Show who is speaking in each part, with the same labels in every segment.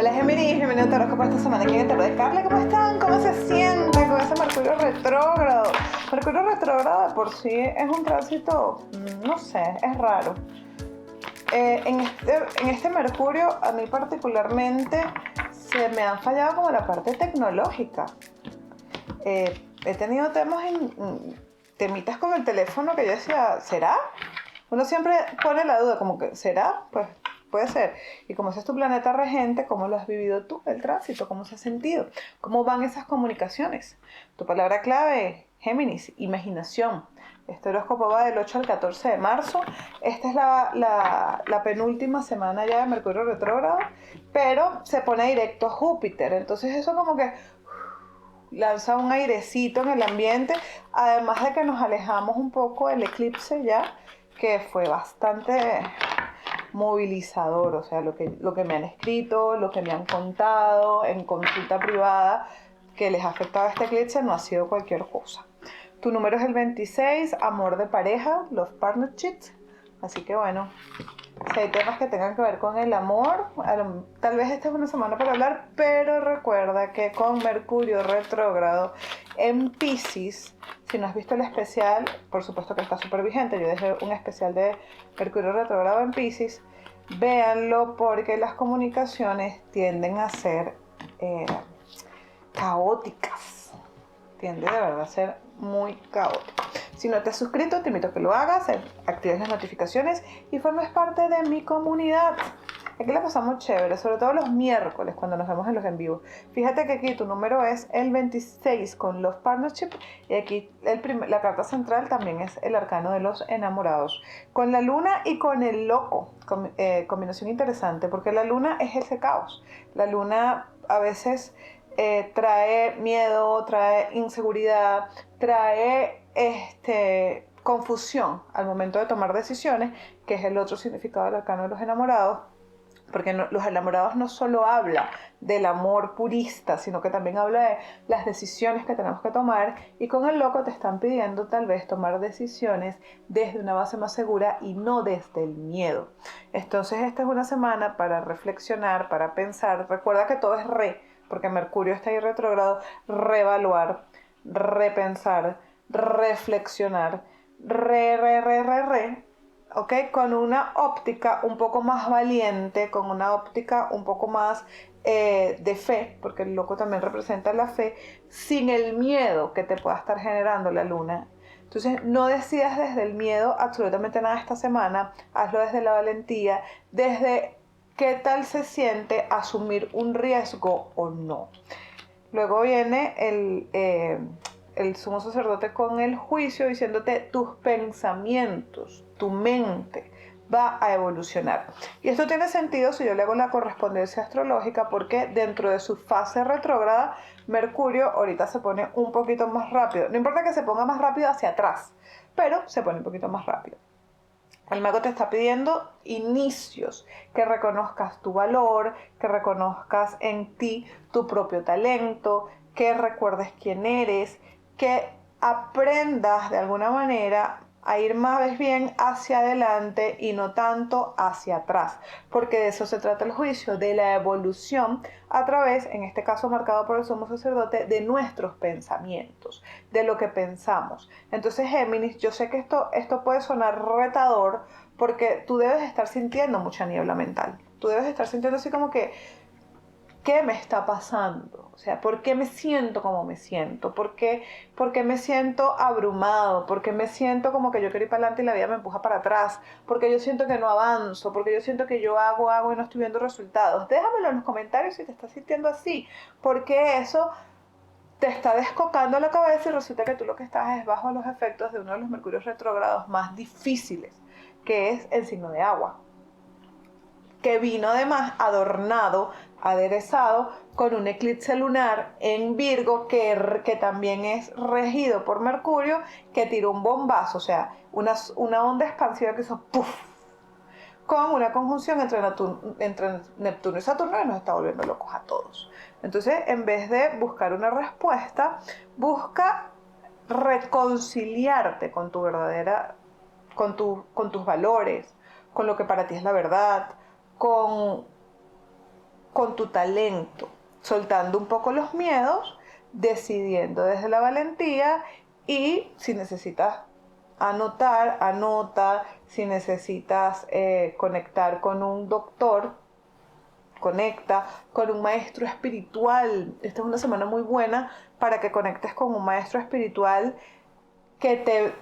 Speaker 1: Hola Géminis, bienvenido a tu horóscopo esta semana aquí en el Tarot de Carla. ¿Cómo están? ¿Cómo se sienten con ese Mercurio retrógrado? Mercurio retrógrado de por sí es un tránsito, no sé, es raro. En este Mercurio, a mí particularmente, se me han fallado como la parte tecnológica. He tenido temitas con el teléfono que yo decía, ¿será? Uno siempre pone la duda, como que, ¿será? Pues puede ser. Y como ese es tu planeta regente, ¿cómo lo has vivido tú, el tránsito? ¿Cómo se ha sentido? ¿Cómo van esas comunicaciones? Tu palabra clave, Géminis, imaginación. Este horóscopo va del 8 al 14 de marzo. Esta es la penúltima semana ya de Mercurio retrógrado, pero se pone directo a Júpiter. Entonces eso como que lanza un airecito en el ambiente, además de que nos alejamos un poco del eclipse ya, que fue bastante movilizador, o sea, lo que me han escrito, lo que me han contado en consulta privada que les ha afectado este eclipse no ha sido cualquier cosa. Tu número es el 26, amor de pareja, love partnerships, así que bueno, si hay temas que tengan que ver con el amor, tal vez esta es una semana para hablar, pero recuerda que con Mercurio retrógrado en Piscis, si no has visto el especial, por supuesto que está súper vigente, yo dejé un especial de Mercurio retrógrado en Piscis, véanlo porque las comunicaciones tienden a ser caóticas, tiende de verdad a ser muy caótico. Si no te has suscrito, te invito a que lo hagas, actives las notificaciones y formes parte de mi comunidad. Aquí la pasamos chévere, sobre todo los miércoles cuando nos vemos en los en vivo. Fíjate que aquí tu número es el 26 con los partnerships y aquí la carta central también es el arcano de los enamorados. Con la luna y con el loco, combinación interesante porque la luna es ese caos. La luna a veces trae miedo, trae inseguridad, trae confusión al momento de tomar decisiones, que es el otro significado del arcano de los enamorados, porque los enamorados no solo habla del amor purista, sino que también habla de las decisiones que tenemos que tomar, y con el loco te están pidiendo tal vez tomar decisiones desde una base más segura y no desde el miedo. Entonces esta es una semana para reflexionar, para pensar. Recuerda que todo es porque Mercurio está ahí retrógrado, reevaluar, repensar, reflexionar, ¿ok? Con una óptica un poco más valiente, con una óptica un poco más de fe, porque el loco también representa la fe, sin el miedo que te pueda estar generando la luna. Entonces, no decidas desde el miedo absolutamente nada esta semana, hazlo desde la valentía, desde qué tal se siente asumir un riesgo o no. Luego viene el sumo sacerdote con el juicio diciéndote tus pensamientos, tu mente va a evolucionar. Y esto tiene sentido si yo le hago la correspondencia astrológica porque dentro de su fase retrógrada, Mercurio ahorita se pone un poquito más rápido. No importa que se ponga más rápido hacia atrás, pero se pone un poquito más rápido. El mago te está pidiendo inicios, que reconozcas tu valor, que reconozcas en ti tu propio talento, que recuerdes quién eres, que aprendas de alguna manera a ir más bien hacia adelante y no tanto hacia atrás, porque de eso se trata el juicio, de la evolución a través, en este caso marcado por el sumo sacerdote, de nuestros pensamientos, de lo que pensamos. Entonces, Géminis, yo sé que esto puede sonar retador porque tú debes estar sintiendo mucha niebla mental, tú debes estar sintiendo así como que ¿qué me está pasando? O sea, ¿por qué me siento como me siento? ¿Por qué me siento abrumado? ¿Por qué me siento como que yo quiero ir para adelante y la vida me empuja para atrás? ¿Por qué yo siento que no avanzo? ¿Por qué yo siento que yo hago y no estoy viendo resultados? Déjamelo en los comentarios si te estás sintiendo así, porque eso te está descocando la cabeza y resulta que tú lo que estás es bajo los efectos de uno de los mercurios retrógrados más difíciles, que es el signo de agua, que vino además adornado, aderezado con un eclipse lunar en Virgo que también es regido por Mercurio, que tiró un bombazo, o sea, una onda expansiva que hizo ¡puf! Con una conjunción entre Neptuno y Saturno y nos está volviendo locos a todos. Entonces, en vez de buscar una respuesta, busca reconciliarte con tu verdadera, con tus valores, con lo que para ti es la verdad, con con tu talento, soltando un poco los miedos, decidiendo desde la valentía y si necesitas anotar, anota, si necesitas conectar con un doctor, conecta con un maestro espiritual. Esta es una semana muy buena para que conectes con un maestro espiritual que te,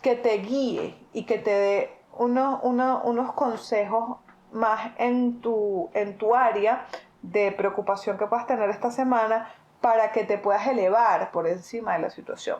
Speaker 1: que te guíe y que te dé unos consejos más en tu área de preocupación que puedas tener esta semana para que te puedas elevar por encima de la situación.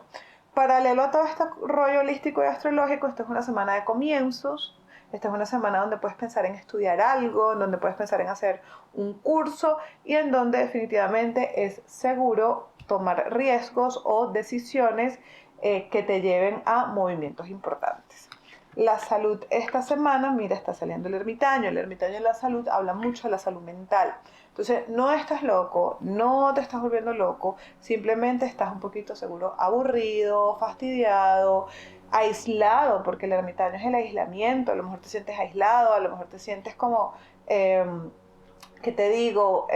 Speaker 1: Paralelo a todo este rollo holístico y astrológico, esta es una semana de comienzos. Esta es una semana donde puedes pensar en estudiar algo, donde puedes pensar en hacer un curso y en donde definitivamente es seguro tomar riesgos o decisiones que te lleven a movimientos importantes. La salud esta semana, mira, está saliendo el ermitaño. El ermitaño en la salud habla mucho de la salud mental. Entonces, no estás loco, no te estás volviendo loco, simplemente estás un poquito seguro aburrido, fastidiado, aislado, porque el ermitaño es el aislamiento, a lo mejor te sientes aislado, a lo mejor te sientes como, ¿qué te digo?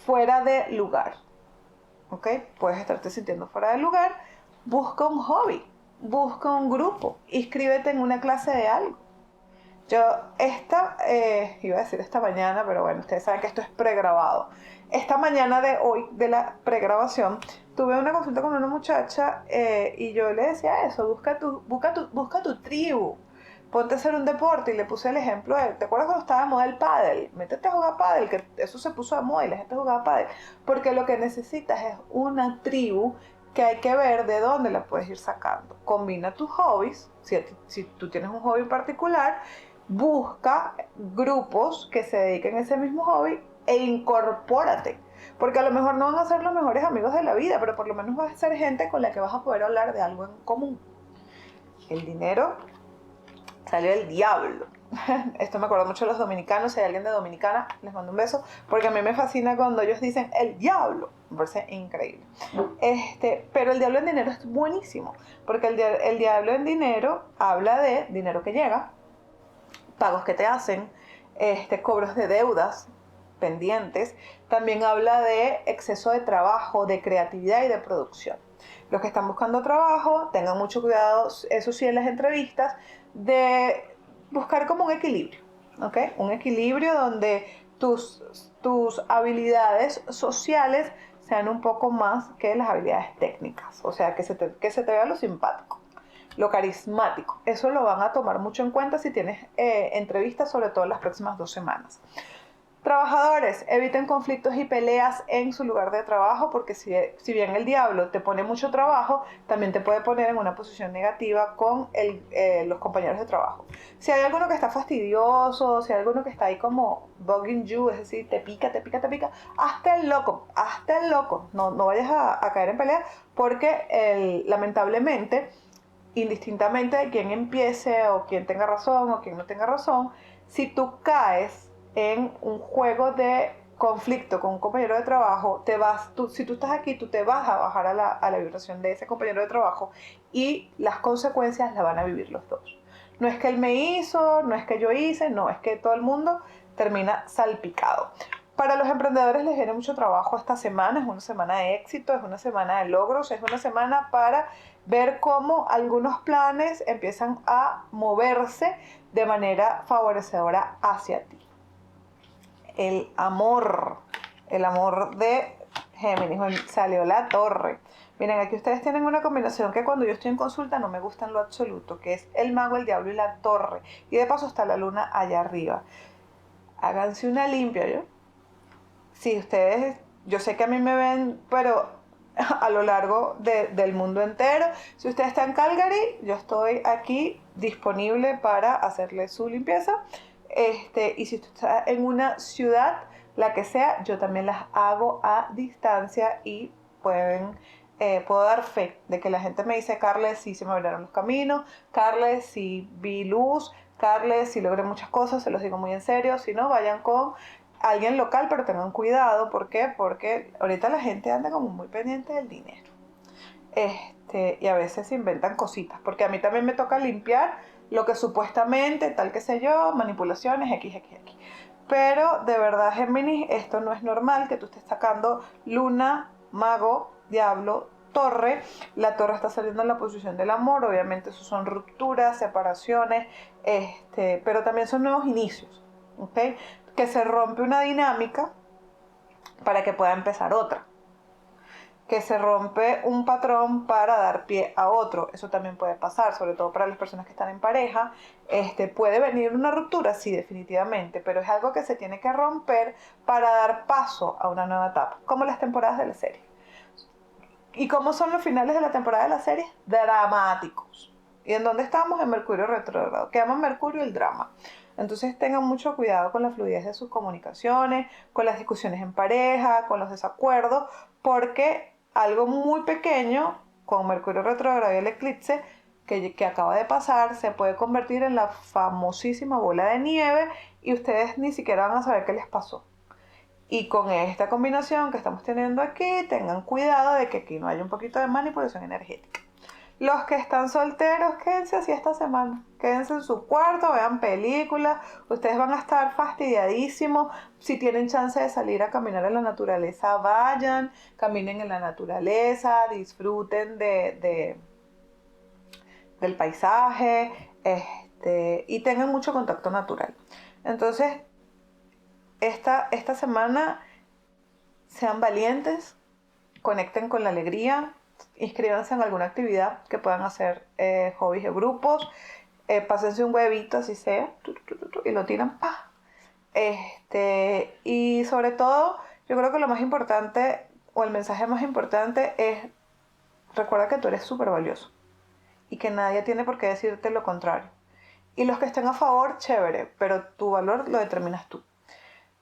Speaker 1: Fuera de lugar, ¿ok? Puedes estarte sintiendo fuera de lugar, busca un hobby, busca un grupo, inscríbete en una clase de algo. Yo iba a decir esta mañana, pero bueno, ustedes saben que esto es pregrabado. Esta mañana de hoy, de la pregrabación, tuve una consulta con una muchacha y yo le decía eso, busca tu tribu, ponte a hacer un deporte y le puse el ejemplo de, ¿te acuerdas cuando estaba de moda el pádel? Métete a jugar pádel, que eso se puso de moda y la gente jugaba pádel, porque lo que necesitas es una tribu que hay que ver de dónde la puedes ir sacando. Combina tus hobbies, si tú tienes un hobby en particular, busca grupos que se dediquen a ese mismo hobby e incorpórate. Porque a lo mejor no van a ser los mejores amigos de la vida, pero por lo menos vas a ser gente con la que vas a poder hablar de algo en común. El dinero salió del diablo. Esto me acuerda mucho de los dominicanos. Si hay alguien de Dominicana, les mando un beso, porque a mí me fascina cuando ellos dicen el diablo. Me parece increíble. Pero el diablo en dinero es buenísimo, porque el diablo en dinero habla de dinero que llega, pagos que te hacen, cobros de deudas pendientes. También habla de exceso de trabajo, de creatividad y de producción. Los que están buscando trabajo, tengan mucho cuidado, eso sí, en las entrevistas, de buscar como un equilibrio, ¿ok? Un equilibrio donde tus habilidades sociales sean un poco más que las habilidades técnicas, o sea, que se te vea lo simpático, lo carismático. Eso lo van a tomar mucho en cuenta si tienes entrevistas, sobre todo en las próximas 2 semanas. Trabajadores, eviten conflictos y peleas en su lugar de trabajo, porque si bien el diablo te pone mucho trabajo, también te puede poner en una posición negativa con los compañeros de trabajo. Si hay alguno que está fastidioso, si hay alguno que está ahí como bugging you, es decir, te pica, hazte el loco, no vayas a caer en pelea, porque lamentablemente, indistintamente de quién empiece o quién tenga razón o quién no tenga razón, si tú caes en un juego de conflicto con un compañero de trabajo, si tú estás aquí, tú te vas a bajar a la vibración de ese compañero de trabajo y las consecuencias las van a vivir los dos. No es que él me hizo, no es que yo hice, no, es que todo el mundo termina salpicado. Para los emprendedores les viene mucho trabajo esta semana, es una semana de éxito, es una semana de logros, es una semana para ver cómo algunos planes empiezan a moverse de manera favorecedora hacia ti. El amor de Géminis, salió la torre. Miren, aquí ustedes tienen una combinación que cuando yo estoy en consulta no me gusta en lo absoluto, que es el mago, el diablo y la torre. Y de paso está la luna allá arriba. Háganse una limpia, ¿yo? Si ustedes, yo sé que a mí me ven, pero a lo largo del mundo entero. Si usted está en Calgary, yo estoy aquí disponible para hacerle su limpieza. Y si usted está en una ciudad, la que sea, yo también las hago a distancia y puedo dar fe de que la gente me dice, Carles, sí se me abrieron los caminos, Carles, sí vi luz, Carles, sí logré muchas cosas, se los digo muy en serio. Si no, vayan con alguien local, pero tengan cuidado. ¿Por qué? Porque ahorita la gente anda como muy pendiente del dinero. Y a veces se inventan cositas, porque a mí también me toca limpiar lo que supuestamente, tal que sé yo, manipulaciones, x. Pero de verdad, Géminis, esto no es normal que tú estés sacando Luna, Mago, Diablo, Torre. La Torre está saliendo en la posición del amor. Obviamente eso son rupturas, separaciones, pero también son nuevos inicios, ¿ok? Que se rompe una dinámica para que pueda empezar otra. Que se rompe un patrón para dar pie a otro. Eso también puede pasar, sobre todo para las personas que están en pareja. Puede venir una ruptura, sí, definitivamente, pero es algo que se tiene que romper para dar paso a una nueva etapa, como las temporadas de la serie. ¿Y cómo son los finales de la temporada de la serie? Dramáticos. ¿Y en dónde estamos? En Mercurio retrógrado. ¿Qué llama Mercurio? El drama. Entonces tengan mucho cuidado con la fluidez de sus comunicaciones, con las discusiones en pareja, con los desacuerdos, porque algo muy pequeño con Mercurio retrógrado y el eclipse que acaba de pasar se puede convertir en la famosísima bola de nieve y ustedes ni siquiera van a saber qué les pasó. Y con esta combinación que estamos teniendo aquí, tengan cuidado de que aquí no haya un poquito de manipulación energética. Los que están solteros, quédense así esta semana. Quédense en su cuarto, vean películas. Ustedes van a estar fastidiadísimos. Si tienen chance de salir a caminar en la naturaleza, vayan. Caminen en la naturaleza, disfruten del paisaje, y tengan mucho contacto natural. Entonces, esta semana sean valientes, conecten con la alegría, inscríbanse en alguna actividad que puedan hacer, hobbies de grupos, pásense un huevito así sea, y lo tiran, ¡pa! Y sobre todo, yo creo que lo más importante, o el mensaje más importante es, recuerda que tú eres súper valioso y que nadie tiene por qué decirte lo contrario. Y los que estén a favor, chévere, pero tu valor lo determinas tú.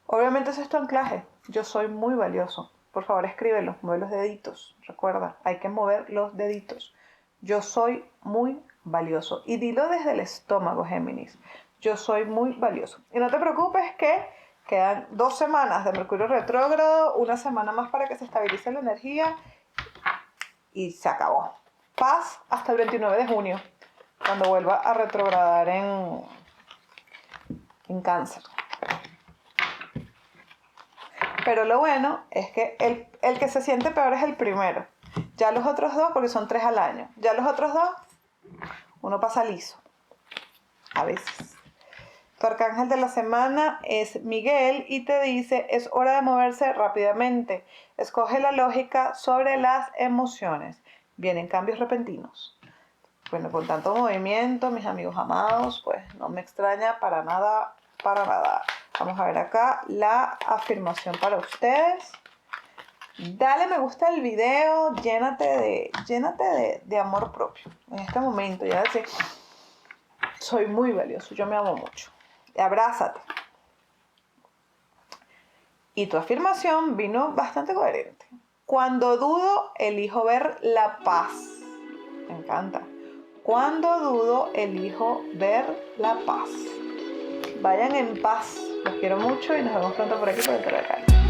Speaker 1: Obviamente ese es tu anclaje. Yo soy muy valioso. Por favor, escríbelo, mueve los deditos. Recuerda, hay que mover los deditos. Yo soy muy valioso. Y dilo desde el estómago, Géminis. Yo soy muy valioso. Y no te preocupes que quedan 2 semanas de Mercurio retrógrado, una semana más para que se estabilice la energía y se acabó. Paz hasta el 29 de junio, cuando vuelva a retrogradar en Cáncer. Pero lo bueno es que el que se siente peor es el primero. Ya los otros 2, porque son 3 al año. Ya los otros 2, uno pasa liso. A veces. Tu arcángel de la semana es Miguel y te dice, es hora de moverse rápidamente. Escoge la lógica sobre las emociones. Vienen cambios repentinos. Bueno, con tanto movimiento, mis amigos amados, pues no me extraña para nada, para nada. Vamos a ver acá la afirmación para ustedes. Dale me gusta al video, llénate de amor propio. En este momento, ya sé, soy muy valioso, yo me amo mucho. Abrázate. Y tu afirmación vino bastante coherente. Cuando dudo, elijo ver la paz. Me encanta. Cuando dudo, elijo ver la paz. Vayan en paz. Los quiero mucho y nos vemos pronto por aquí por el Tarot de Cali.